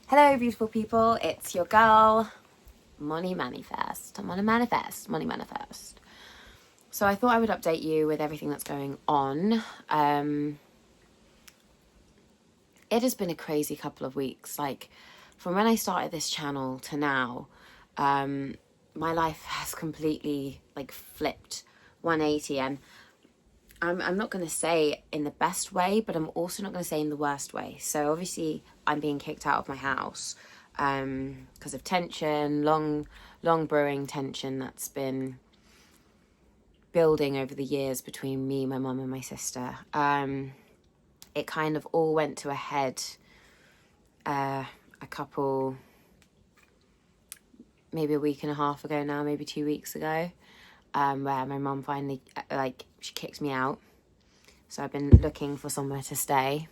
Hello, beautiful people. It's your girl, Money Manifest. I'm on a manifest, money manifest. So I thought I would update you with everything that's going on. It has been a crazy couple of weeks. Like, from when I started this channel to now, my life has completely flipped 180, and I'm not going to say in the best way, but I'm also not going to say in the worst way. So obviously I'm being kicked out of my house because of tension, long brewing tension that's been building over the years between me, my mum and my sister. It kind of all went to a head maybe a week and a half ago now, maybe 2 weeks ago, where my mum finally, she kicked me out. So I've been looking for somewhere to stay,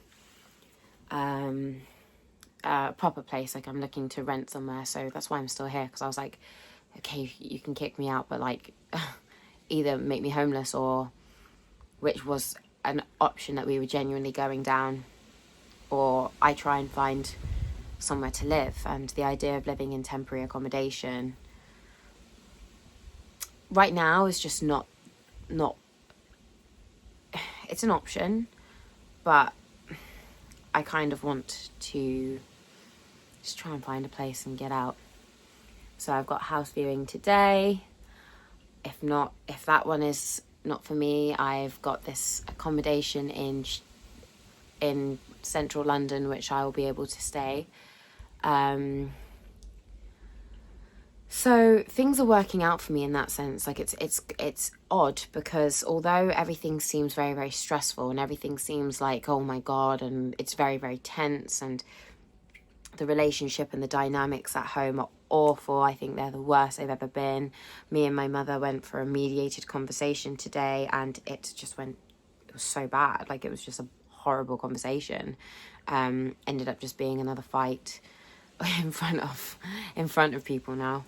a proper place. I'm looking to rent somewhere, so that's why I'm still here, because I was like, okay, you can kick me out, but either make me homeless, or, which was an option that we were genuinely going down, or I try and find somewhere to live. And the idea of living in temporary accommodation right now is just not it's an option, but I kind of want to just try and find a place and get out. So I've got house viewing today. If that one is not for me, I've got this accommodation in central London, which I will be able to stay. So things are working out for me in that sense. It's odd, because although everything seems very, very stressful, and everything seems like, oh my God, and it's very, very tense, and the relationship and the dynamics at home are awful. I think they're the worst they've ever been. Me and my mother went for a mediated conversation today, and it was so bad. It was just a horrible conversation. Ended up just being another fight in front of people now.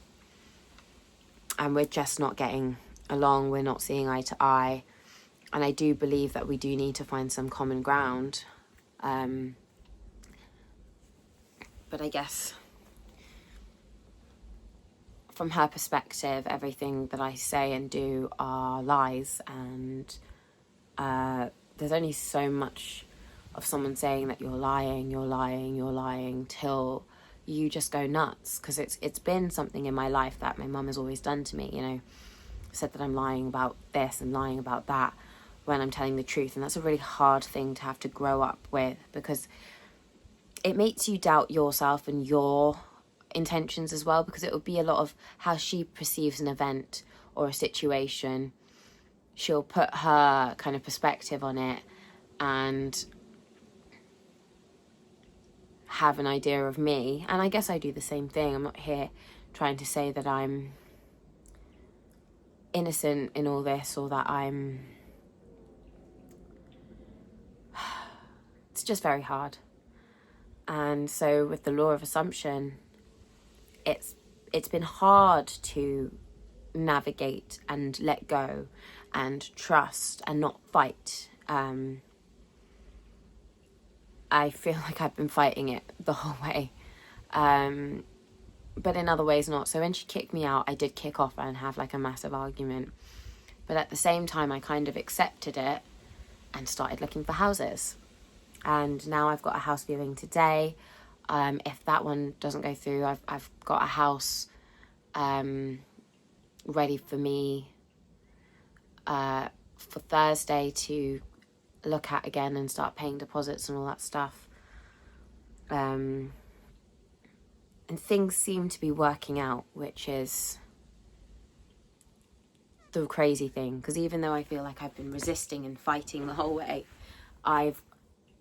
And we're just not getting along. We're not seeing eye to eye. And I do believe that we do need to find some common ground. But I guess from her perspective, everything that I say and do are lies. And there's only so much of someone saying that you're lying, till you just go nuts. Because it's been something in my life that my mum has always done to me, said that I'm lying about this and lying about that when I'm telling the truth. And that's a really hard thing to have to grow up with, because it makes you doubt yourself and your intentions as well, because it would be a lot of how she perceives an event or a situation. She'll put her kind of perspective on it and have an idea of me. And I guess I do the same thing. I'm not here trying to say that I'm innocent in all this, or that it's just very hard. And so with the law of assumption, it's been hard to navigate and let go and trust and not fight. I feel like I've been fighting it the whole way, but in other ways not. So when she kicked me out, I did kick off and have a massive argument, but at the same time I kind of accepted it and started looking for houses. And now I've got a house viewing today. If that one doesn't go through, I've got a house ready for me for Thursday to look at again and start paying deposits and all that stuff. And things seem to be working out, which is the crazy thing, because even though I feel like I've been resisting and fighting the whole way, I've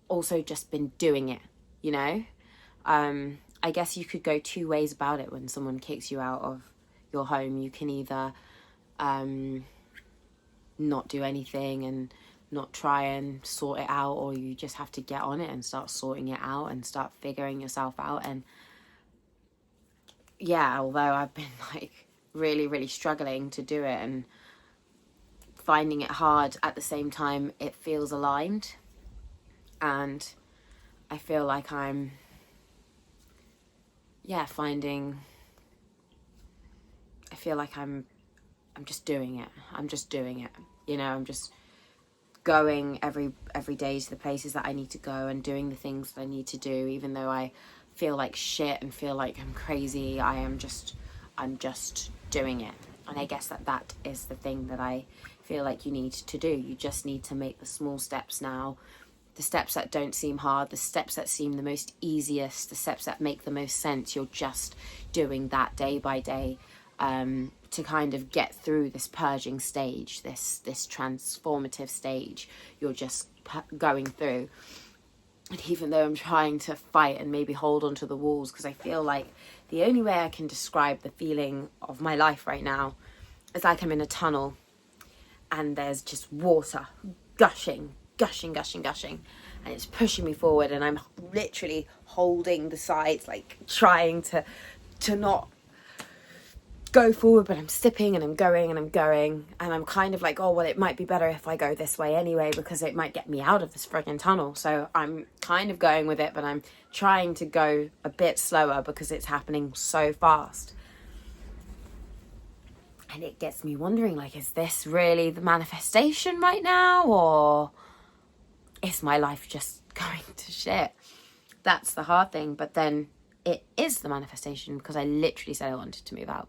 also just been doing it, I guess you could go two ways about it. When someone kicks you out of your home, you can either not do anything and not try and sort it out, or you just have to get on it and start sorting it out and start figuring yourself out. And yeah, although I've been really, really struggling to do it and finding it hard, at the same time it feels aligned, and I feel like I'm yeah, finding, I feel like I'm just doing it. I'm just doing it. You know, I'm just going every day to the places that I need to go and doing the things that I need to do, even though I feel like shit and feel like I'm crazy. I'm just doing it. And I guess that is the thing that I feel like you need to do. You just need to make the small steps now, the steps that don't seem hard, the steps that seem the most easiest, the steps that make the most sense. You're just doing that day by day, to kind of get through this purging stage, this transformative stage you're just going through. And even though I'm trying to fight and maybe hold onto the walls, because I feel like the only way I can describe the feeling of my life right now is like I'm in a tunnel and there's just water gushing, and it's pushing me forward, and I'm literally holding the sides, like trying to not go forward, but I'm sipping and I'm going, and I'm kind of like, oh well, it might be better if I go this way anyway, because it might get me out of this friggin' tunnel. So I'm kind of going with it, but I'm trying to go a bit slower because it's happening so fast. And it gets me wondering, like, is this really the manifestation right now, or is my life just going to shit? That's the hard thing. But then it is the manifestation, because I literally said I wanted to move out.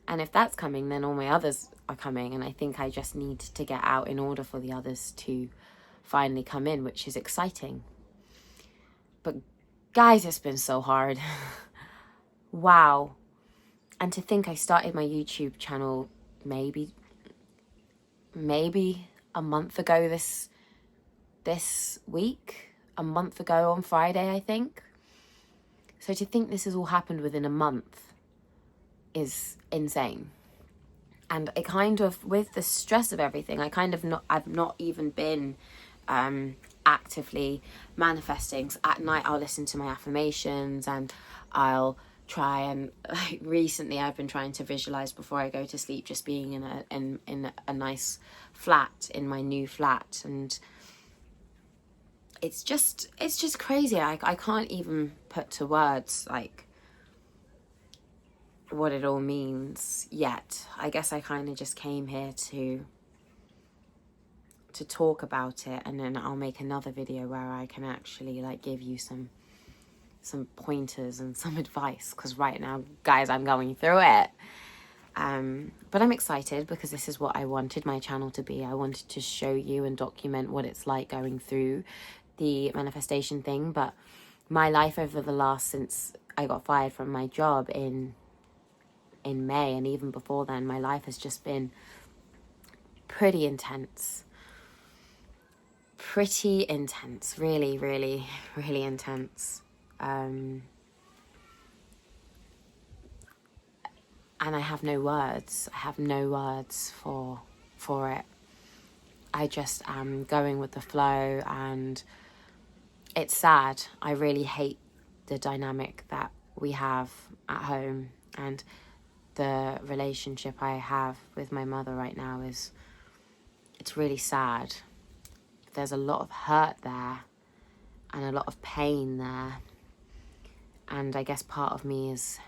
And if that's coming, then all my others are coming. And I think I just need to get out in order for the others to finally come in, which is exciting. But guys, it's been so hard. Wow. And to think I started my YouTube channel maybe a month ago this week. A month ago on Friday, I think. So to think this has all happened within a month is insane. And it kind of, with the stress of everything, I've not even been actively manifesting. So at night I'll listen to my affirmations, and I'll try and, like, recently I've been trying to visualize before I go to sleep, just being in a nice flat, in my new flat. And it's just crazy. I can't even put to words like what it all means yet. I guess I kind of just came here to talk about it, and then I'll make another video where I can actually, like, give you some pointers and some advice, because right now, guys, I'm going through it. But I'm excited because this is what I wanted my channel to be. I wanted to show you and document what it's like going through the manifestation thing. But my life over the last, since I got fired from my job in May, and even before then, my life has just been pretty intense. Really, really, really intense. And I have no words. I have no words for it. I just am going with the flow, and it's sad. I really hate the dynamic that we have at home, and the relationship I have with my mother right now it's really sad. There's a lot of hurt there and a lot of pain there. And I guess part of me is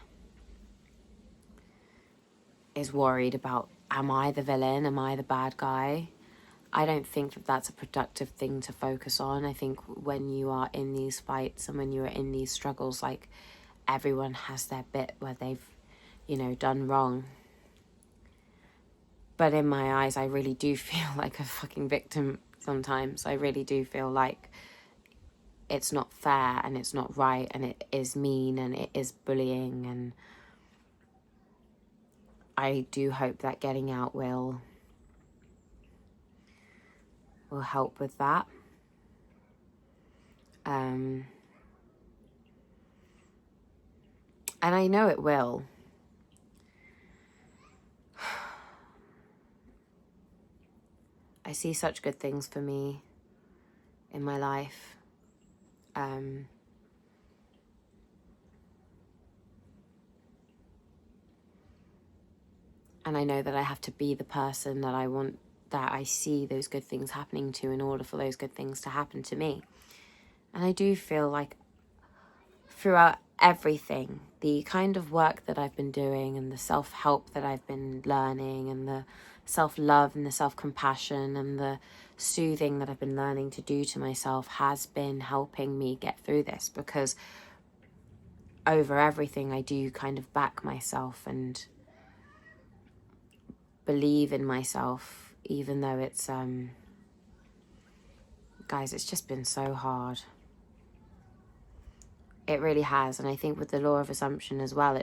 worried about, am I the villain? Am I the bad guy? I don't think that that's a productive thing to focus on. I think when you are in these fights and when you are in these struggles, like, everyone has their bit where they've, done wrong. But in my eyes, I really do feel like a fucking victim sometimes. I really do feel like it's not fair and it's not right, and it is mean and it is bullying, and I do hope that getting out will help with that. And I know it will. I see such good things for me in my life. And I know that I have to be the person that I want, that I see those good things happening to, in order for those good things to happen to me. And I do feel like throughout everything, the kind of work that I've been doing and the self-help that I've been learning and the self-love and the self-compassion and the soothing that I've been learning to do to myself has been helping me get through this, because over everything I do kind of back myself and believe in myself, even though it's guys, it's just been so hard. It really has. And I think with the law of assumption as well,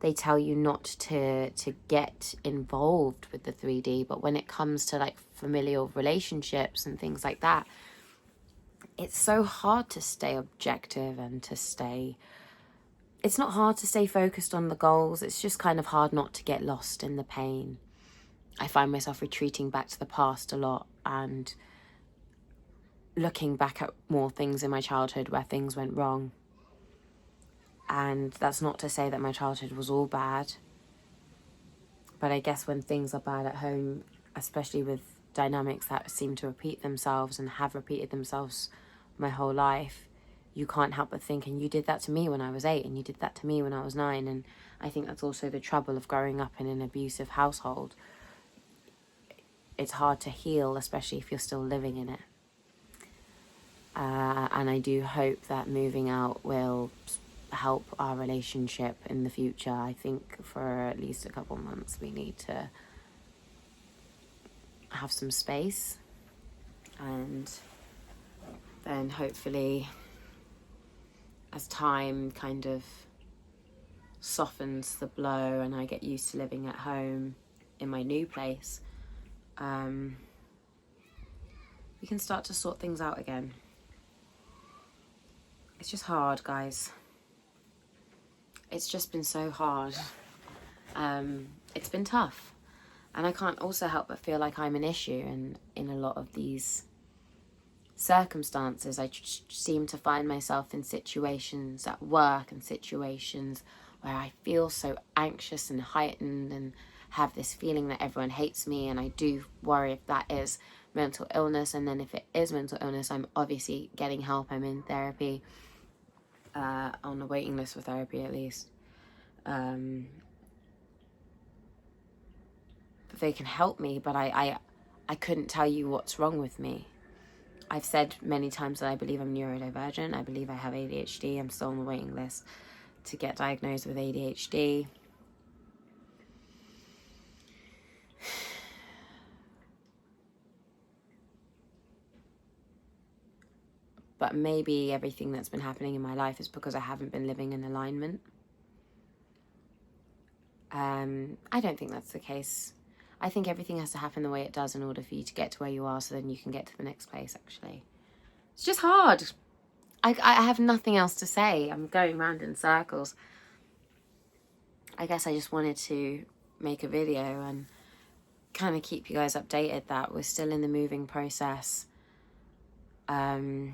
they tell you not to get involved with the 3D, but when it comes to like familial relationships and things like that, it's so hard to stay objective and to stay, it's not hard to stay focused on the goals, it's just kind of hard not to get lost in the pain. I find myself retreating back to the past a lot and looking back at more things in my childhood where things went wrong. And that's not to say that my childhood was all bad, but I guess when things are bad at home, especially with dynamics that seem to repeat themselves and have repeated themselves my whole life, you can't help but think, and you did that to me when I was 8, and you did that to me when I was 9. And I think that's also the trouble of growing up in an abusive household. It's hard to heal, especially if you're still living in it. And I do hope that moving out will help our relationship in the future. I think for at least a couple months we need to have some space, and then hopefully as time kind of softens the blow and I get used to living at home in my new place, we can start to sort things out again. It's just hard, guys. It's just been so hard. It's been tough. And I can't also help but feel like I'm an issue. And in a lot of these circumstances, I seem to find myself in situations at work and situations where I feel so anxious and heightened and have this feeling that everyone hates me. And I do worry if that is mental illness. And then if it is mental illness, I'm obviously getting help. I'm in therapy. On a waiting list for therapy at least. They can help me, but I couldn't tell you what's wrong with me. I've said many times that I believe I'm neurodivergent. I believe I have ADHD. I'm still on the waiting list to get diagnosed with ADHD. But maybe everything that's been happening in my life is because I haven't been living in alignment. I don't think that's the case. I think everything has to happen the way it does in order for you to get to where you are, so then you can get to the next place, actually. It's just hard. I have nothing else to say. I'm going round in circles. I guess I just wanted to make a video and kind of keep you guys updated that we're still in the moving process. Do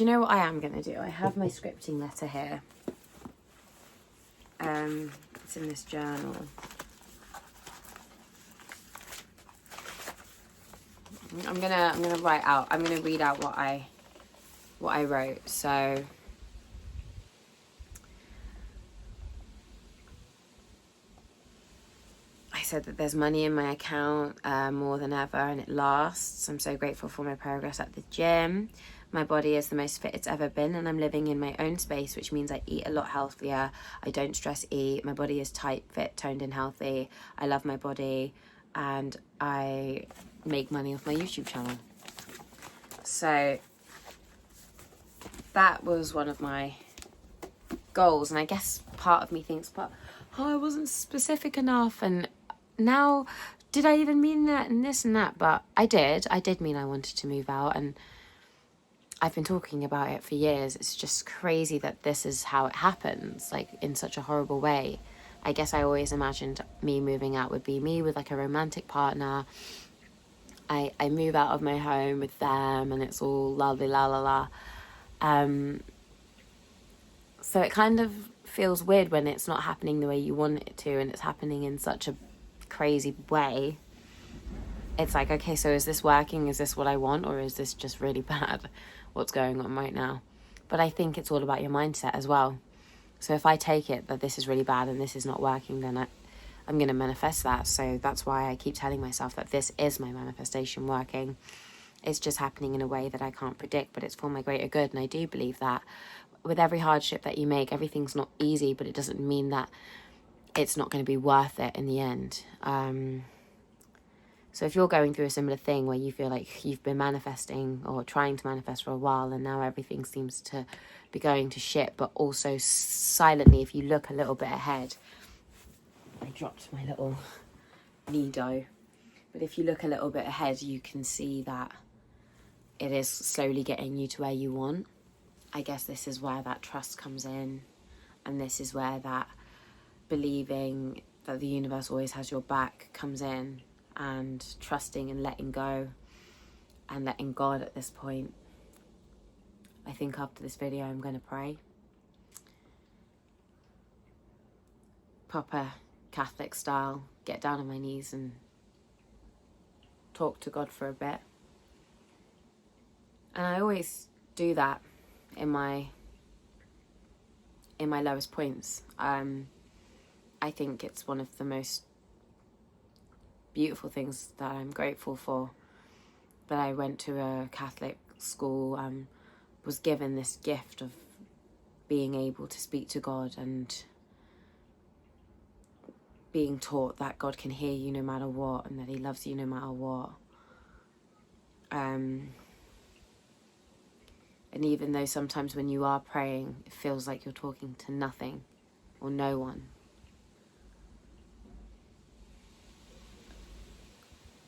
you know what I am going to do? I have my scripting letter here. It's in this journal. I'm gonna write out. I'm gonna read out what I wrote. So I said that there's money in my account more than ever, and it lasts. I'm so grateful for my progress at the gym. My body is the most fit it's ever been, and I'm living in my own space, which means I eat a lot healthier. I don't stress eat. My body is tight, fit, toned, and healthy. I love my body, and I make money off my YouTube channel. So that was one of my goals, and I guess part of me thinks, but I wasn't specific enough, and now did I even mean that and this and that? But I did mean I wanted to move out, and I've been talking about it for years. It's just crazy that this is how it happens, like in such a horrible way. I guess I always imagined me moving out would be me with like a romantic partner. I move out of my home with them and it's all lovely la la la. So it kind of feels weird when it's not happening the way you want it to, and it's happening in such a crazy way. it's like, okay, so is this working? Is this what I want? Or is this just really bad, what's going on right now? But I think it's all about your mindset as well. So if I take it that this is really bad and this is not working, then I'm going to manifest that. So that's why I keep telling myself that this is my manifestation working. It's just happening in a way that I can't predict, but it's for my greater good. And I do believe that with every hardship that you make, everything's not easy, but it doesn't mean that it's not going to be worth it in the end. So if you're going through a similar thing where you feel like you've been manifesting or trying to manifest for a while and now everything seems to be going to shit, but also silently, if you look a little bit ahead, I dropped my little Nido, but if you look a little bit ahead, you can see that it is slowly getting you to where you want. I guess this is where that trust comes in, and this is where that believing that the universe always has your back comes in, and trusting and letting go and letting God at this point. I think after this video I'm going to pray. Proper Catholic style, get down on my knees and talk to God for a bit. And I always do that in my lowest points. I think it's one of the most beautiful things that I'm grateful for, that I went to a Catholic school and was given this gift of being able to speak to God and being taught that God can hear you no matter what and that he loves you no matter what. And even though sometimes when you are praying, it feels like you're talking to nothing or no one,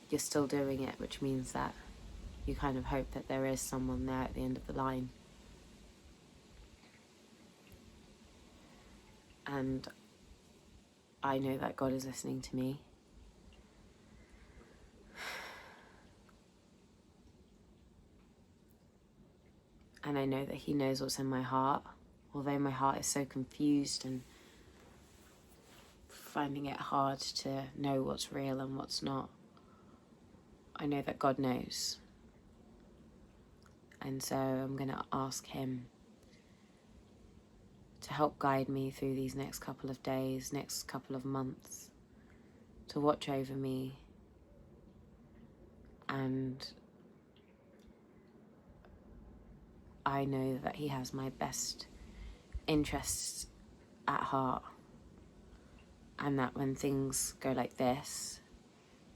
you're still doing it, which means that you kind of hope that there is someone there at the end of the line. And I know that God is listening to me. And I know that he knows what's in my heart, although my heart is so confused and finding it hard to know what's real and what's not. I know that God knows. And so I'm going to ask him to help guide me through these next couple of days, next couple of months, to watch over me. And I know that he has my best interests at heart. And that when things go like this,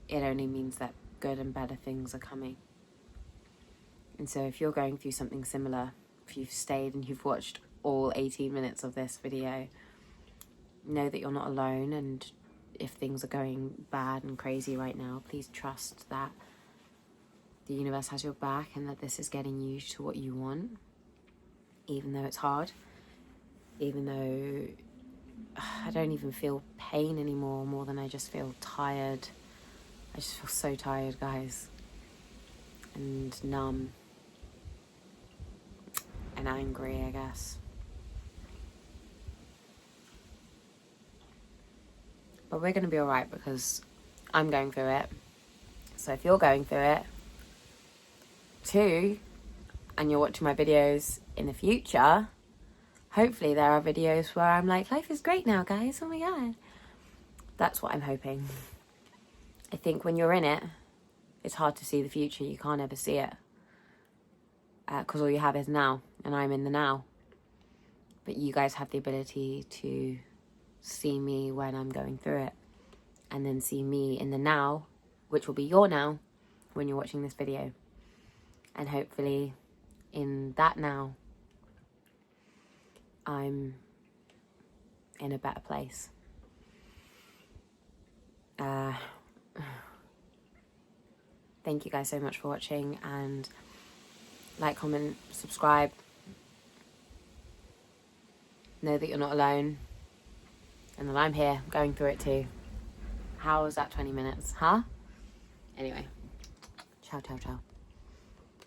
it only means that good and better things are coming. And so if you're going through something similar, if you've stayed and you've watched all 18 minutes of this video, know that you're not alone. And if things are going bad and crazy right now, please trust that the universe has your back and that this is getting you to what you want, even though it's hard, even though I don't even feel pain anymore, more than I just feel tired. I just feel so tired, guys, and numb and angry, I guess. But we're going to be alright because I'm going through it. So if you're going through it too, and you're watching my videos in the future, hopefully there are videos where I'm like, life is great now, guys, oh my god. That's what I'm hoping. I think when you're in it, it's hard to see the future. You can't ever see it. Because all you have is now, and I'm in the now. But you guys have the ability to see me when I'm going through it, and then see me in the now, which will be your now when you're watching this video. And hopefully in that now, I'm in a better place. Thank you guys so much for watching, and like, comment, subscribe. Know that you're not alone, and that I'm here going through it too. How was that 20 minutes, huh? Anyway, ciao, ciao, ciao.